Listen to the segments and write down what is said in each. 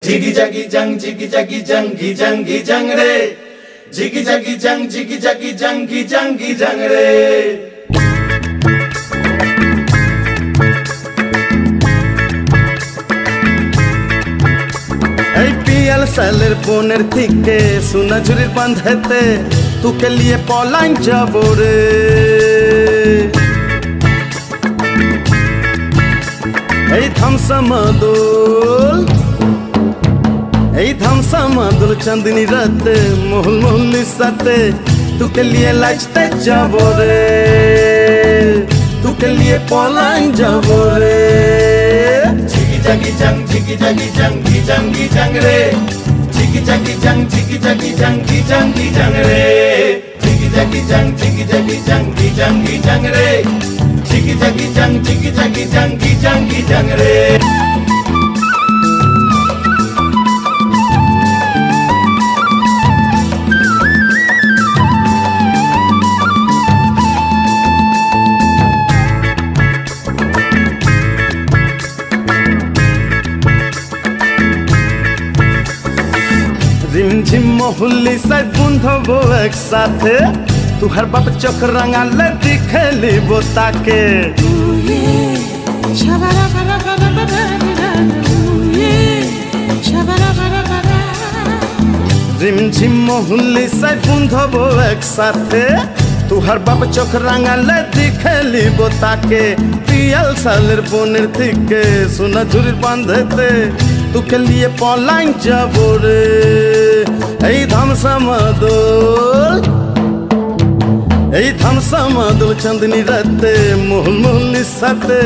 Jiggy jaggy jang re. Jiggy jaggy jang re. पियल सालेर बोनेर थिके सुना झुरिर बांधते तू के लिए पलाइन जाबो रे धमसमादुल चांदनी रात मोहल मोहल साथे तू के लिए लाजते जाबो रे तू के लिए पलाइन जाबो रे Jiggy jang re. Jiggy jaggy jang re. Jiggy jaggy jang re. Jiggy jaggy jang re. रिमझिम मोहल्ली से बुंधबो एक साथे तू हर बाप चोख रंगाल दिखली बोता के रिमझिम मोहल्ली से बुंधबो एक साथे तू हर बाप चोख रंगाल दिखली बोता के पियल सालेर बोनेर थिके सुना झुरिर बांधते तू के लिए पलाइन जाबो रे धमसमादुल चांदनी राते मोहल मोहल साथे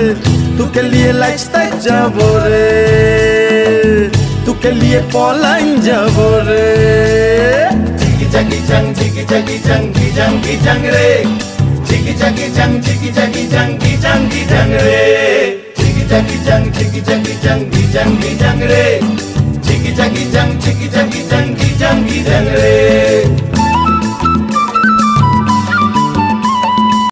तू के लिए लाजते जाबो रे तू के लिए पलाइन जाबो रे Jiggy jaggy jang re. Jiggy jaggy jang re. Jiggy jaggy jang re. Jiggy jaggy jang re.